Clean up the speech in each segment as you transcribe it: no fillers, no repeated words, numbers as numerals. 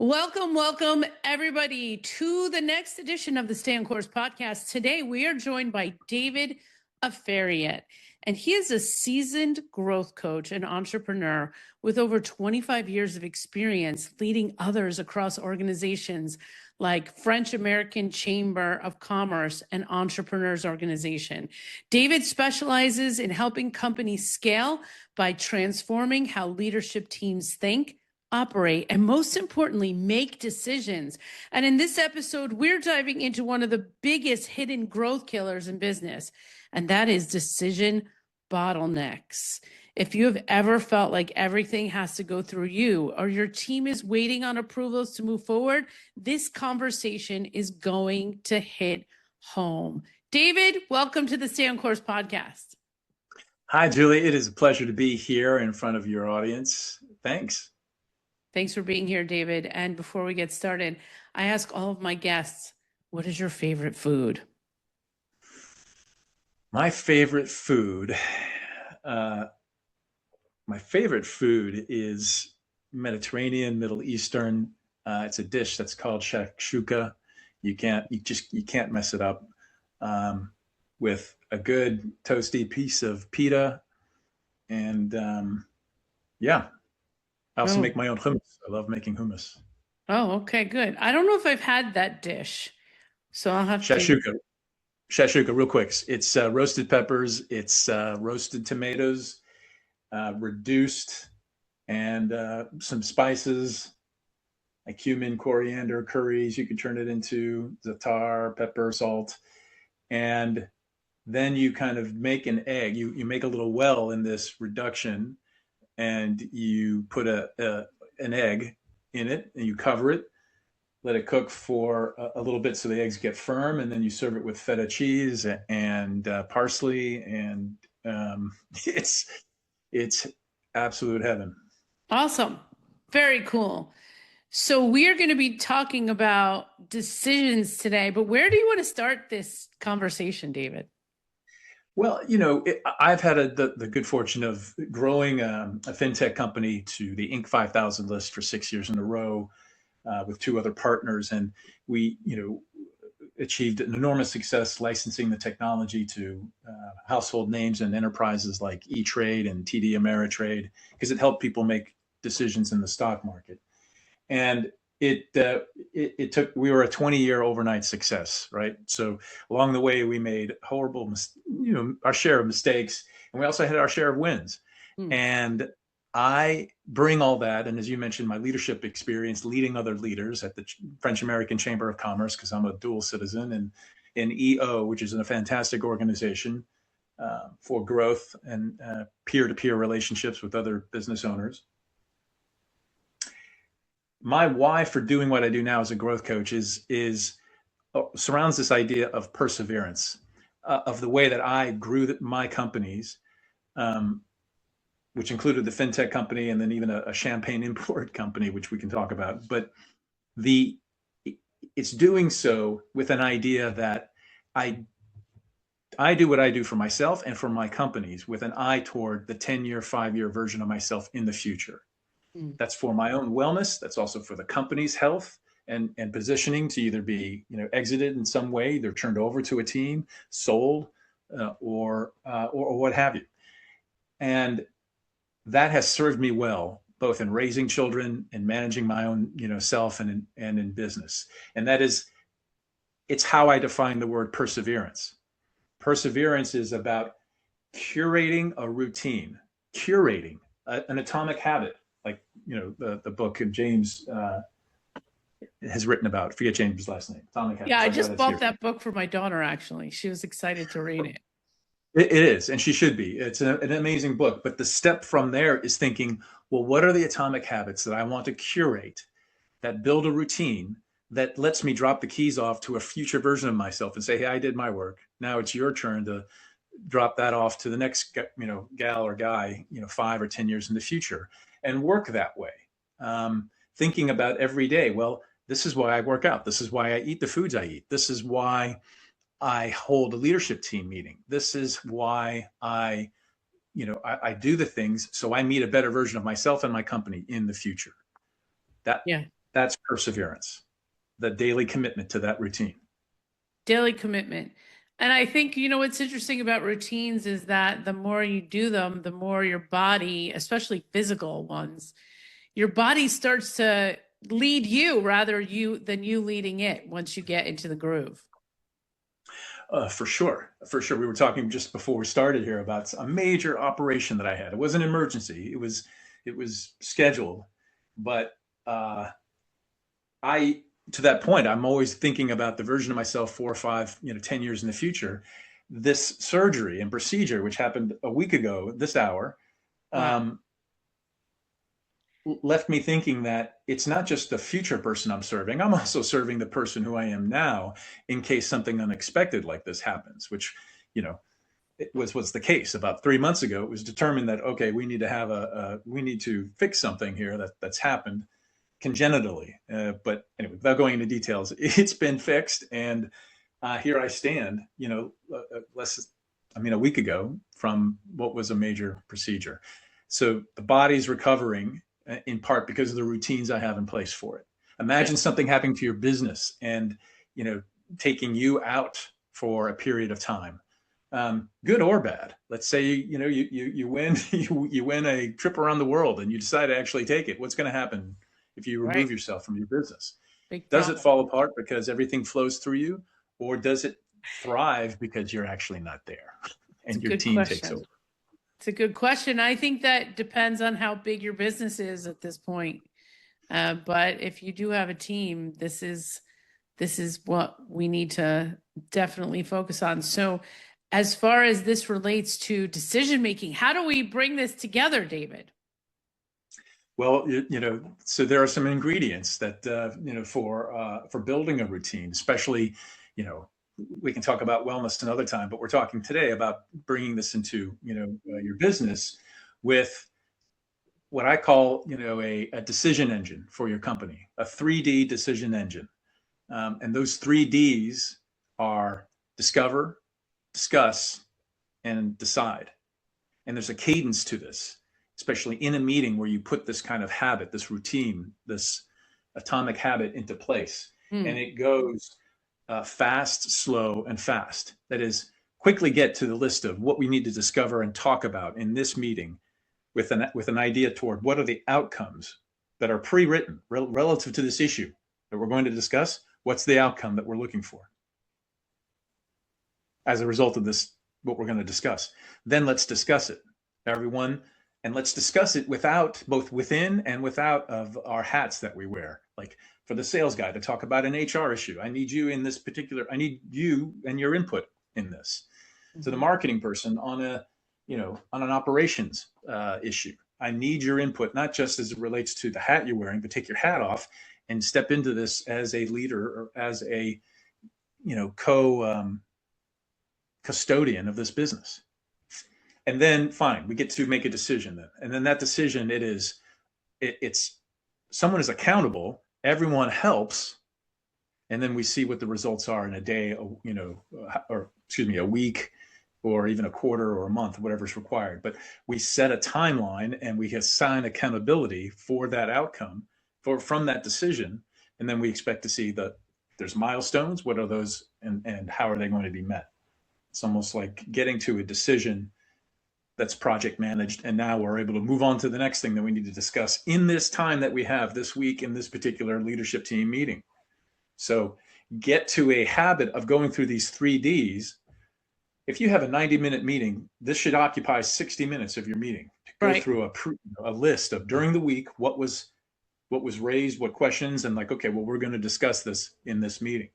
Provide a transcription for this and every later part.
Welcome, everybody, to the next edition of the Stay on Course podcast. Today, we are joined by David Aferiat, and he is a seasoned growth coach and entrepreneur with over 25 years of experience leading others across organizations like French American Chamber of Commerce and Entrepreneurs Organization. David specializes in helping companies scale by transforming how leadership teams think, operate, and most importantly, make decisions. And in this episode, we're diving into one of the biggest hidden growth killers in business, and that is decision bottlenecks. If you have ever felt like everything has to go through you or your team is waiting on approvals to move forward, this conversation is going to hit home. David, welcome to the Stay on Course podcast. Hi, Julie. It is a pleasure to be here in front of your audience. Thanks. Thanks for being here, David. And before we get started, I ask all of my guests, what is your favorite food? My favorite food is Mediterranean, Middle Eastern. It's a dish that's called shakshuka. You can't mess it up with a good toasty piece of pita. And I also make my own hummus. I love making hummus. Oh, okay, good. I don't know if I've had that dish, so I'll have shakshuka. Shakshuka, real quick. It's roasted peppers. It's roasted tomatoes, reduced, and some spices like cumin, coriander, curries. You can turn it into za'atar, pepper, salt, and then you kind of make an egg. You make a little well in this reduction, and you put an egg in it, and you cover it, let it cook for a little bit so the eggs get firm, and then you serve it with feta cheese and parsley, and it's absolute heaven. Awesome. Very cool. So we're going to be talking about decisions today, but where do you want to start this conversation, David? Well, I've had the good fortune of growing a fintech company to the Inc. 5000 list for 6 years in a row with two other partners. And we, achieved an enormous success licensing the technology to household names and enterprises like E-Trade and TD Ameritrade, because it helped people make decisions in the stock market. And it took, we were a 20-year overnight success, right? So along the way, we made horrible, our share of mistakes, and we also had our share of wins. And I bring all that, and as you mentioned, my leadership experience leading other leaders at the French American Chamber of Commerce, because I'm a dual citizen, and in EO, which is a fantastic organization for growth and peer-to-peer relationships with other business owners. My why for doing what I do now as a growth coach is surrounds this idea of perseverance, of the way that I grew my companies, which included the fintech company and then even a champagne import company, which we can talk about. But it's doing so with an idea that I do what I do for myself and for my companies with an eye toward the 10-year, 5-year version of myself in the future. That's for my own wellness. That's also for the company's health and positioning to either be, exited in some way, either turned over to a team, sold, or what have you. And that has served me well, both in raising children and managing my own, self and in business. And it's how I define the word perseverance. Perseverance is about curating a routine, curating an atomic habit. Like, the book James has written about. Forget James' last name. Atomic Habits. Yeah, I just bought that book for my daughter, actually. She was excited to read it. It is, and she should be. It's an amazing book. But the step from there is thinking, well, what are the atomic habits that I want to curate that build a routine that lets me drop the keys off to a future version of myself and say, hey, I did my work. Now it's your turn to drop that off to the next, gal or guy, 5 or 10 years in the future. And work that way, thinking about every day. Well, this is why I work out. This is why I eat the foods I eat. This is why I hold a leadership team meeting. This is why I do the things so I meet a better version of myself and my company in the future. That's perseverance, the daily commitment to that routine. Daily commitment. And I think, what's interesting about routines is that the more you do them, the more your body, especially physical ones, your body starts to lead you rather than you leading it once you get into the groove. For sure. For sure. We were talking just before we started here about a major operation that I had. It was an emergency. It was scheduled, but I to that point, I'm always thinking about the version of myself 4 or 5, 10 years in the future. This surgery and procedure, which happened a week ago, this hour, Wow. um, left me thinking that it's not just the future person I'm serving. I'm also serving the person who I am now in case something unexpected like this happens, which, you know, it was the case about 3 months ago. It was determined that, okay, we need to have we need to fix something here that's happened congenitally. But anyway, without going into details, it's been fixed. And here I stand, a week ago from what was a major procedure. So the body's recovering in part because of the routines I have in place for it. Yeah. Imagine something happening to your business and, you know, taking you out for a period of time, good or bad. Let's say you win you win a trip around the world and you decide to actually take it. What's going to happen if you remove Right. yourself from your business? Big Does it problem. fall apart because everything flows through you, or does it thrive because you're actually not there It's a and your good team takes question. over? It's a good question. I think that depends on how big your business is at this point. But if you do have a team, this is what we need to definitely focus on. So, as far as this relates to decision making, how do we bring this together, David? Well, so there are some ingredients that for building a routine, especially, you know, we can talk about wellness another time, but we're talking today about bringing this into your business with what I call a decision engine for your company, a 3D decision engine, and those 3Ds are discover, discuss, and decide. And there's a cadence to this, especially in a meeting where you put this kind of habit, this routine, this atomic habit into place. And Hmm. it goes fast, slow, and fast. That is, quickly get to the list of what we need to discover and talk about in this meeting with an idea toward what are the outcomes that are pre-written relative to this issue that we're going to discuss. What's the outcome that we're looking for as a result of this, what we're going to discuss? Then let's discuss it, everyone. And let's discuss it without, both within and without of our hats that we wear. Like for the sales guy to talk about an HR issue, I need you in this particular, I need you and your input in this. To the Mhm. marketing person on on an operations issue, I need your input, not just as it relates to the hat you're wearing, but take your hat off and step into this as a leader or as a co custodian of this business. And then fine, we get to make a decision then. And then that decision, it's someone is accountable, everyone helps, and then we see what the results are in a day, or excuse me, a week, or even a quarter or a month, whatever's required. But we set a timeline and we assign accountability for that outcome from that decision. And then we expect to see that there's milestones. What are those, and how are they going to be met? It's almost like getting to a decision that's project managed, and now we're able to move on to the next thing that we need to discuss in this time that we have this week in this particular leadership team meeting. So get to a habit of going through these 3Ds. If you have a 90-minute meeting, this should occupy 60 minutes of your meeting to go Right. through a list of during the week what was raised, what questions, and like, okay, well, we're going to discuss this in this meeting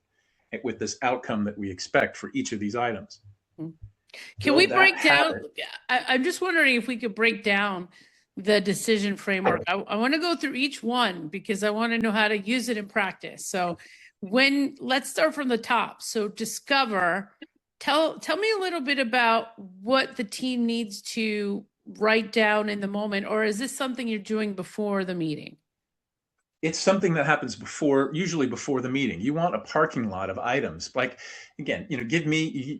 with this outcome that we expect for each of these items. Hmm. Can we Build that break down? habit. I'm just wondering if we could break down the decision framework. I want to go through each one because I want to know how to use it in practice. So, let's start from the top. So, discover. Tell me a little bit about what the team needs to write down in the moment, or is this something you're doing before the meeting? It's something that happens usually before the meeting. You want a parking lot of items. Like, again,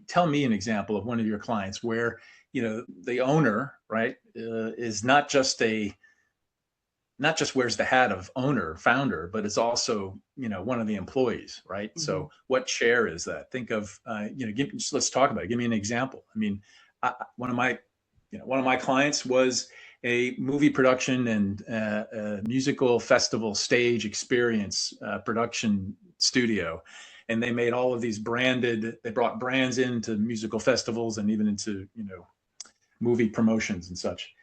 tell me an example of one of your clients where, the owner, right, is not just a not just wears the hat of owner, founder, but it's also, one of the employees, right? Mhm. So what chair is that? Think of, let's talk about it. Give me an example. I mean, one of my clients was a movie production and a musical festival stage experience production studio. And they made all of these they brought brands into musical festivals and even into, movie promotions and such.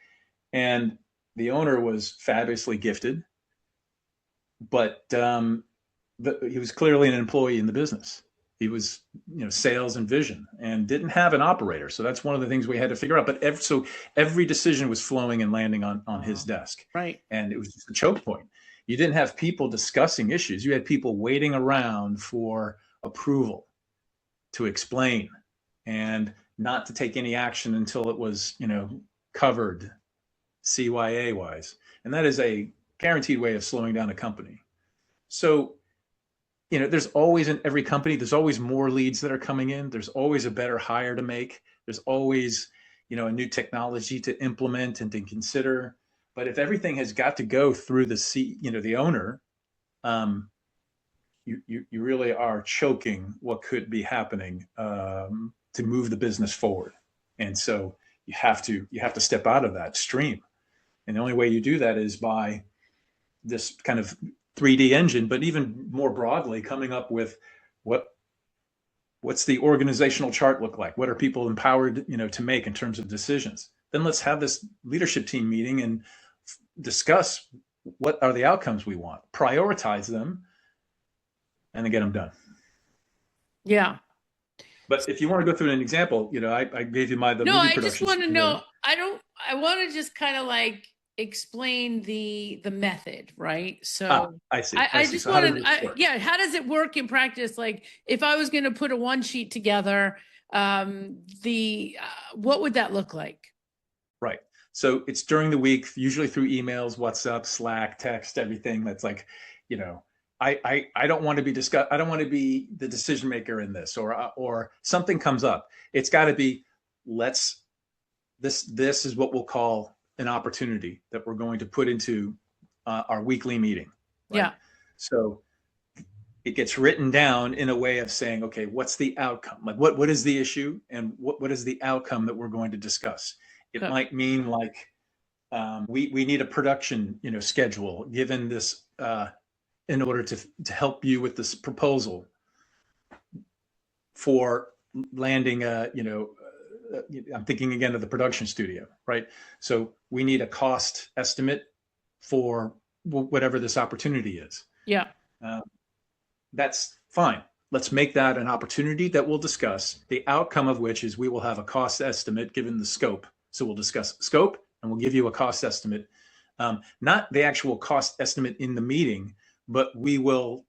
And the owner was fabulously gifted, but he was clearly an employee in the business. He was, sales and vision, and didn't have an operator. So that's one of the things we had to figure out. But every decision was flowing and landing on his desk, Right. and it was just a choke point. You didn't have people discussing issues. You had people waiting around for approval to explain, and not to take any action until it was, covered CYA wise. And that is a guaranteed way of slowing down a company. So, there's always in every company, there's always more leads that are coming in. There's always a better hire to make. There's always, a new technology to implement and to consider. But if everything has got to go through the owner, you really are choking what could be happening to move the business forward. And so you have to step out of that stream. And the only way you do that is by this kind of 3D engine, but even more broadly, coming up with what's the organizational chart look like? What are people empowered, to make in terms of decisions? Then let's have this leadership team meeting and discuss what are the outcomes we want, prioritize them, and then get them done. Yeah. But if you want to go through an example, I gave you the No, movie I just production. want to know. I want to just kind of like explain the method, right? So I see. I just So how want does this to, work? yeah. How does it work in practice? Like, if I was going to put a one sheet together, what would that look like? Right. So it's during the week, usually through emails, WhatsApp, Slack, text, everything that's like, I don't want to be I don't want to be the decision maker in this, or something comes up. It's got to be, this is what we'll call an opportunity that we're going to put into our weekly meeting. Right? Yeah. So it gets written down in a way of saying, okay, what's the outcome? Like what is the issue, and what is the outcome that we're going to discuss? It Good. might mean like, we need a production, schedule given this, in order to help you with this proposal for landing I'm thinking again of the production studio, right? So we need a cost estimate for whatever this opportunity is. Yeah. That's fine. Let's make that an opportunity that we'll discuss, the outcome of which is we will have a cost estimate given the scope. So we'll discuss scope and we'll give you a cost estimate. Not the actual cost estimate in the meeting, but we will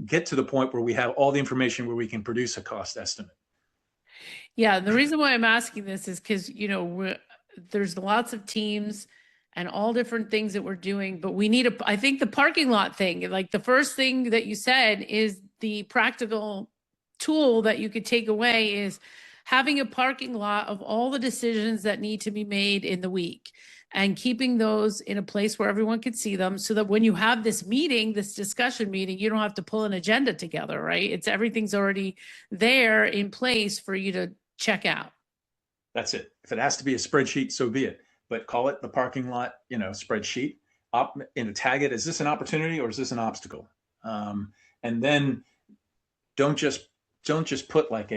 get to the point where we have all the information where we can produce a cost estimate. Yeah. The reason why I'm asking this is because, there's lots of teams and all different things that we're doing, but we need I think the parking lot thing, like the first thing that you said is the practical tool that you could take away is having a parking lot of all the decisions that need to be made in the week, and keeping those in a place where everyone can see them, so that when you have this meeting, this discussion meeting, you don't have to pull an agenda together, right? Everything's already there in place for you to check out. That's it. If it has to be a spreadsheet, so be it. But call it the parking lot, spreadsheet. Tag it. Is this an opportunity or is this an obstacle? And then don't just put like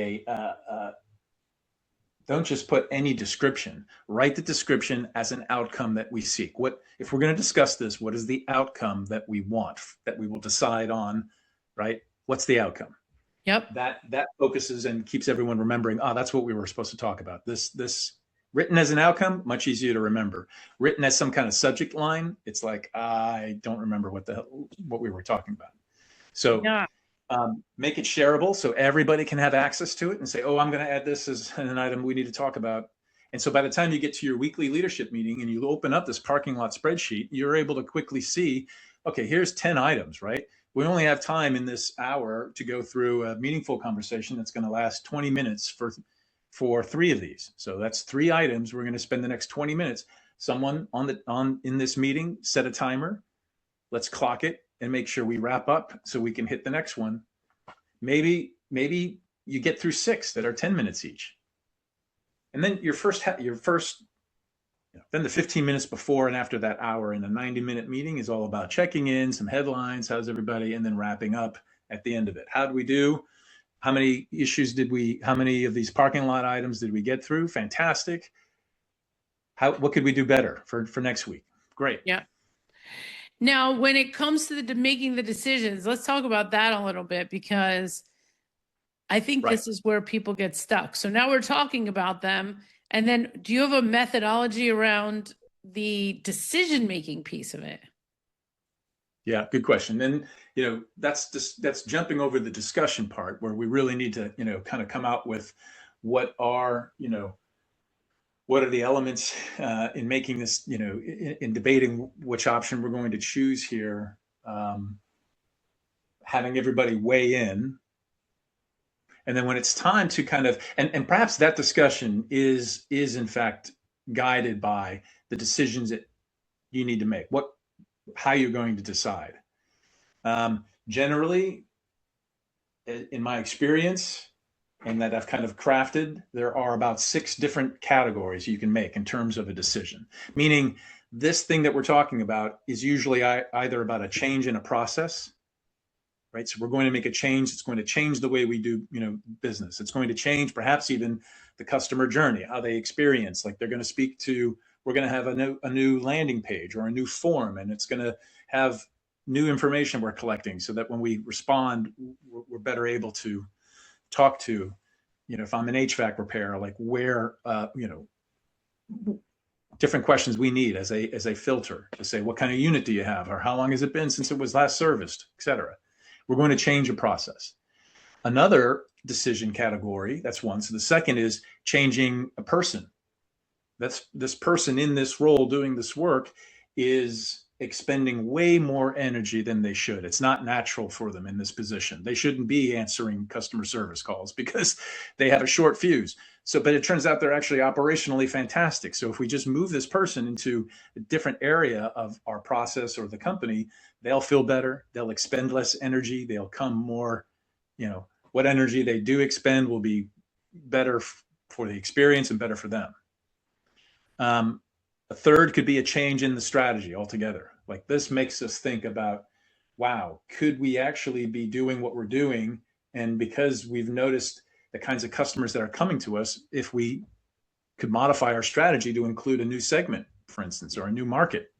don't just put any description. Write the description as an outcome that we seek. If we're going to discuss this, what is the outcome that we want, that we will decide on, right? What's the outcome? Yep. That focuses and keeps everyone remembering, that's what we were supposed to talk about. This written as an outcome, much easier to remember. Written as some kind of subject line, it's like, I don't remember what we were talking about. So yeah. Make it shareable so everybody can have access to it and say, I'm going to add this as an item we need to talk about. And so by the time you get to your weekly leadership meeting and you open up this parking lot spreadsheet, you're able to quickly see, okay, here's 10 items, right? We only have time in this hour to go through a meaningful conversation that's going to last 20 minutes for 3 of these. So that's 3 items. We're going to spend the next 20 minutes. someone in this meeting, set a timer. Let's clock it and make sure we wrap up so we can hit the next one. Maybe you get through 6 that are 10 minutes each. And then then the 15 minutes before and after that hour in a 90-minute meeting is all about checking in, some headlines, how's everybody, and then wrapping up at the end of it. How did we do? How many of these parking lot items did we get through? Fantastic. What could we do better for next week? Great. Yeah. Now, when it comes to making the decisions, let's talk about that a little bit, because I think this is where people get stuck. So now we're talking about them. And then do you have a methodology around the decision-making piece of it? Yeah, good question. And, that's jumping over the discussion part where we really need to, kind of come out with what are the elements in making this, in debating which option we're going to choose here, having everybody weigh in. And then when it's time to kind of, and perhaps that discussion is in fact guided by the decisions that you need to make, how you're going to decide. Generally, in my experience, and that I've kind of crafted, there are about 6 different categories you can make in terms of a decision. Meaning this thing that we're talking about is usually either about a change in a process, right? So we're going to make a change. It's going to change the way we do, business. It's going to change perhaps even the customer journey, how they experience. Like we're going to have a new landing page or a new form, and it's going to have new information we're collecting so that when we respond, we're better able to talk to, if I'm an HVAC repair, like where, different questions we need as a filter to say, what kind of unit do you have? Or how long has it been since it was last serviced, et cetera. We're going to change a process. Another decision category, that's one. So the second is changing a person. That's this person in this role doing this work is expending way more energy than they should. It's not natural for them in this position. They shouldn't be answering customer service calls because they have a short fuse. But it turns out they're actually operationally fantastic. So if we just move this person into a different area of our process or the company, they'll feel better. They'll expend less energy. They'll come more, what energy they do expend will be better for the experience and better for them. A third could be a change in the strategy altogether. Like this makes us think about, wow, could we actually be doing what we're doing? And because we've noticed the kinds of customers that are coming to us, if we could modify our strategy to include a new segment, for instance, or a new market.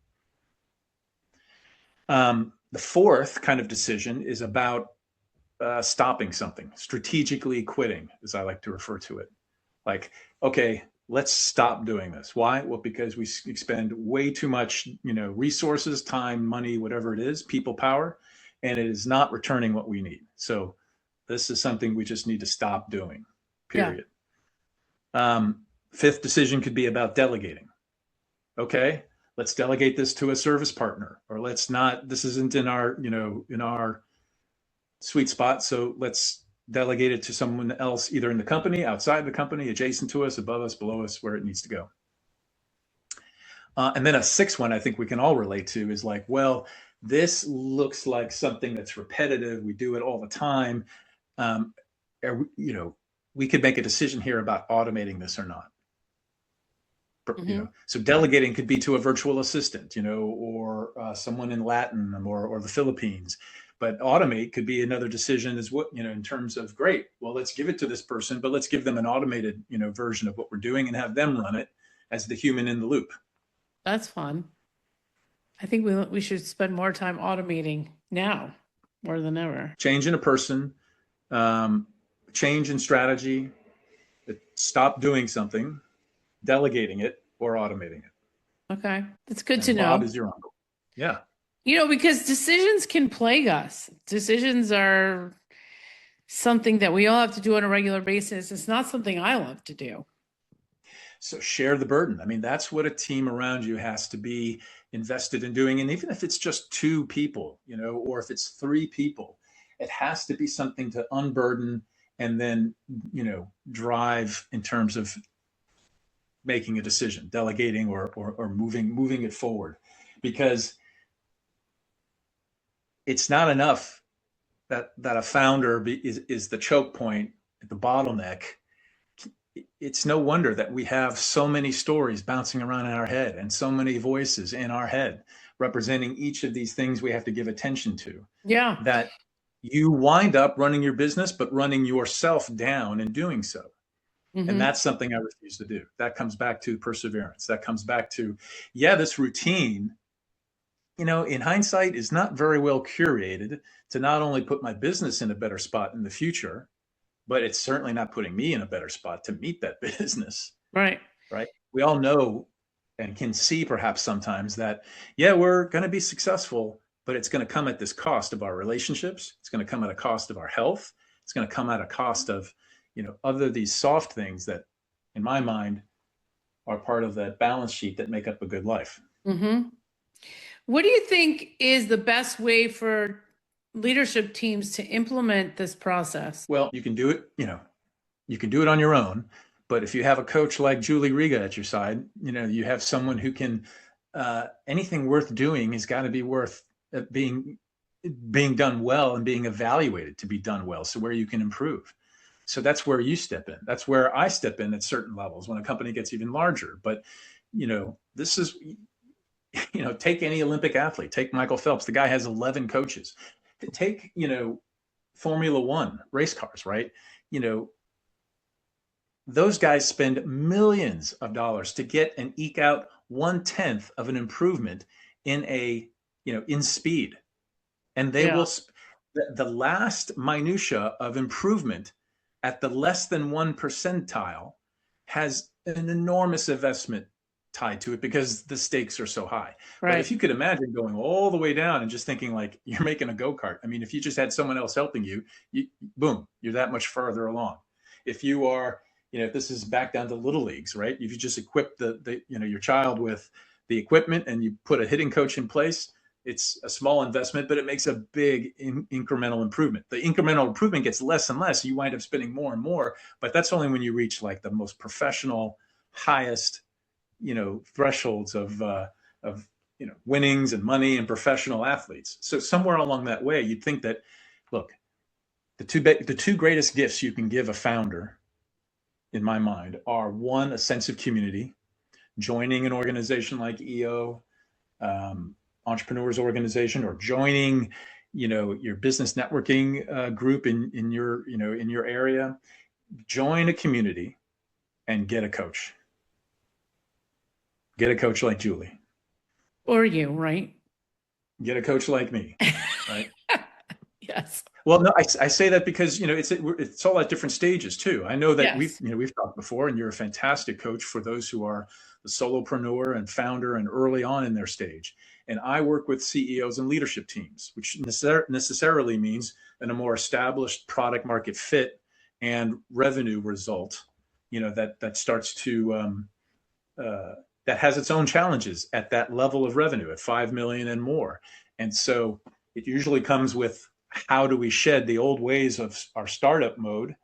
The fourth kind of decision is about stopping something, strategically quitting, as I like to refer to it. Like, okay, let's stop doing this. Why? Well, because we expend way too much, resources, time, money, whatever it is, people power, and it is not returning what we need. So this is something we just need to stop doing, period. Yeah. Fifth decision could be about delegating. Okay, let's delegate this to a service partner, or this isn't in our sweet spot. So let's delegate it to someone else, either in the company, outside the company, adjacent to us, above us, below us, where it needs to go. And then a sixth one I think we can all relate to is like, well, this looks like something that's repetitive. We do it all the time. We could make a decision here about automating this or not. Mm-hmm. So delegating could be to a virtual assistant, or someone in Latin or the Philippines. But automate could be another decision as what, in terms of, great, well, let's give it to this person, but let's give them an automated, version of what we're doing and have them run it as the human in the loop. That's fun. I think we should spend more time automating now more than ever. Change in a person, change in strategy, stop doing something, delegating it, or automating it. Okay. That's good to know. Bob is your uncle. Yeah. Because decisions can plague us. Decisions are something that we all have to do on a regular basis. It's not something I love to do. So share the burden. I mean, that's what a team around you has to be invested in doing. And even if it's just 2 people, or if it's 3 people, it has to be something to unburden and then, drive in terms of making a decision, delegating or moving it forward, because it's not enough that a founder is the choke point, the bottleneck. It's no wonder that we have so many stories bouncing around in our head and so many voices in our head representing each of these things we have to give attention to. Yeah. That you wind up running your business, but running yourself down in doing so. And that's something I refuse to do. That comes back to perseverance. That comes back to, this routine, in hindsight, is not very well curated to not only put my business in a better spot in the future, but it's certainly not putting me in a better spot to meet that business. Right. Right. We all know and can see perhaps sometimes that, we're going to be successful, but it's going to come at this cost of our relationships. It's going to come at a cost of our health. It's going to come at a cost of, other these soft things that, in my mind, are part of that balance sheet that make up a good life. What do you think is the best way for leadership teams to implement this process? Well, you can do it, you can do it on your own, but if you have a coach like Julie Riga at your side, you have someone who can, anything worth doing has got to be worth being done well and being evaluated to be done well. So where you can improve. So that's where you step in. That's where I step in at certain levels when a company gets even larger. But, this is, take any Olympic athlete, take Michael Phelps. The guy has 11 coaches. Take, Formula One race cars, right? Those guys spend millions of dollars to get and eke out 1/10 of an improvement in in speed. And they will, the last minutia of improvement at the less than 1 percentile has an enormous investment tied to it because the stakes are so high. Right. But if you could imagine going all the way down and just thinking like you're making a go-kart, I mean, if you just had someone else helping you, boom, you're that much further along. If you are, if this is back down to little leagues, right? If you just equip your child with the equipment and you put a hitting coach in place, it's a small investment, but it makes a big incremental improvement. The incremental improvement gets less and less. You wind up spending more and more, but that's only when you reach like the most professional, highest, thresholds of winnings and money and professional athletes. So somewhere along that way, you'd think that, look, the two greatest gifts you can give a founder, in my mind, are one, a sense of community, joining an organization like EO, Entrepreneurs Organization, or joining, your business networking group in your area. Join a community and get a coach. Get a coach like Julie. Or you, right? Get a coach like me, right? Yes. Well, no, I say that because, it's all at different stages too. I know that we've talked before, and you're a fantastic coach for those who are the solopreneur and founder and early on in their stage. And I work with CEOs and leadership teams, which necessarily means in a more established product market fit and revenue result, that starts to, that has its own challenges at that level of revenue at 5 million and more. And so it usually comes with, how do we shed the old ways of our startup mode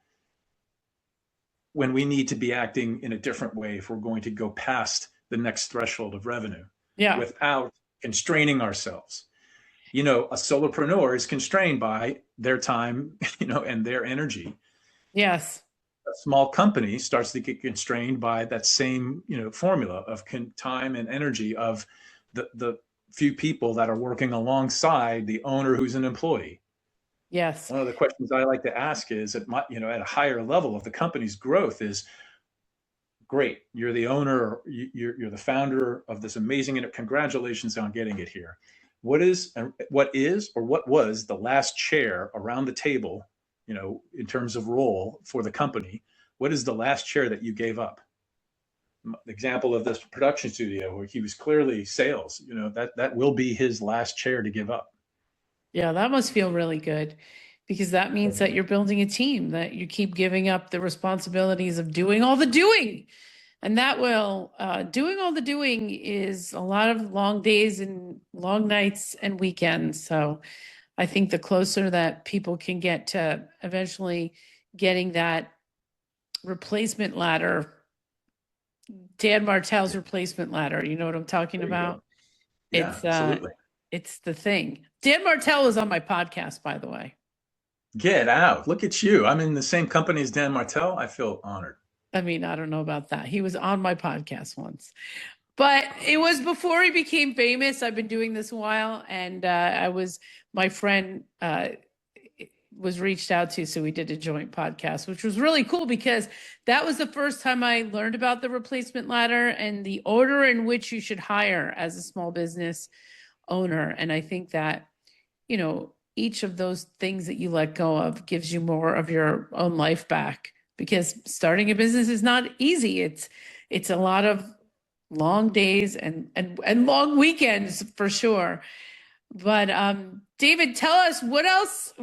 when we need to be acting in a different way if we're going to go past the next threshold of revenue without constraining ourselves? A solopreneur is constrained by their time, and their energy. Yes. A small company starts to get constrained by that same, formula of time and energy of the few people that are working alongside the owner who's an employee. Yes. One of the questions I like to ask is at a higher level of the company's growth is, great, you're the owner, you're the founder of this amazing, and congratulations on getting it here. What is or what was the last chair around the table, in terms of role for the company? What is the last chair that you gave up? The example of this production studio where he was clearly sales, that will be his last chair to give up. Yeah, that must feel really good, because that means that you're building a team, that you keep giving up the responsibilities of doing all the doing. And that will, doing all the doing is a lot of long days and long nights and weekends. So I think the closer that people can get to eventually getting that replacement ladder, Dan Martell's replacement ladder. You know what I'm talking There you go. about? Yeah, absolutely. It's the thing. Dan Martell was on my podcast, by the way. Get out. Look at you. I'm in the same company as Dan Martell. I feel honored. I mean, I don't know about that. He was on my podcast once, but it was before he became famous. I've been doing this a while, and my friend was reached out to, so we did a joint podcast, which was really cool because that was the first time I learned about the replacement ladder and the order in which you should hire as a small business owner. And I think that, each of those things that you let go of gives you more of your own life back, because starting a business is not easy. It's a lot of long days and long weekends for sure. But David, tell us what else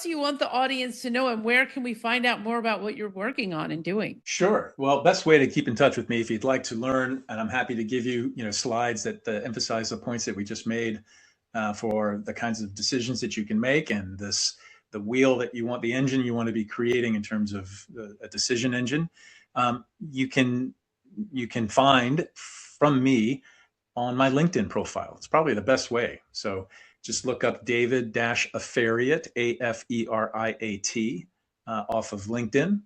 do you want the audience to know, and where can we find out more about what you're working on and doing? Sure. Well, best way to keep in touch with me if you'd like to learn, and I'm happy to give you, slides that emphasize the points that we just made for the kinds of decisions that you can make, and the wheel that you want, the engine you want to be creating in terms of a decision engine. You can find from me on my LinkedIn profile. It's probably the best way. So just look up David-Aferiat, Aferiat, off of LinkedIn.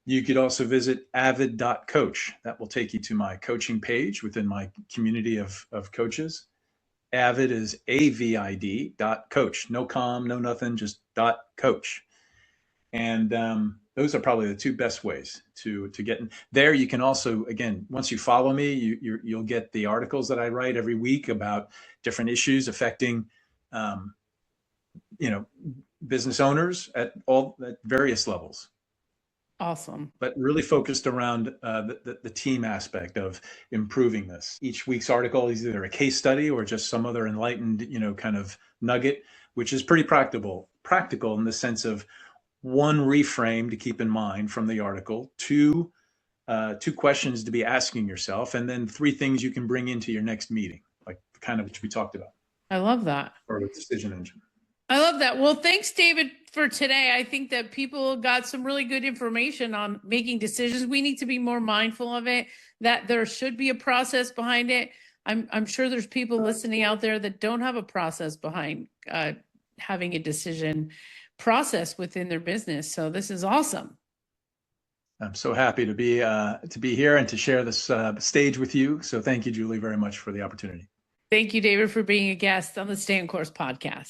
You could also visit avid.coach. That will take you to my coaching page within my community of coaches. Avid is AVID.coach. No com, no nothing, just .coach. And those are probably the two best ways to get in there. You can also, again, once you follow me, you'll get the articles that I write every week about different issues affecting, business owners at various levels. Awesome. But really focused around the team aspect of improving this. Each week's article is either a case study or just some other enlightened, kind of nugget, which is pretty practical in the sense of one reframe to keep in mind from the article, two questions to be asking yourself, and then three things you can bring into your next meeting, like kind of which we talked about. I love that. Or the decision engine. I love that. Well, thanks, David, for today. I think that people got some really good information on making decisions. We need to be more mindful of it, that there should be a process behind it. I'm sure there's people listening out there that don't have a process behind having a decision process within their business. So this is awesome. I'm so happy to be here and to share this stage with you. So thank you, Julie, very much for the opportunity. Thank you, David, for being a guest on the Stay on Course podcast.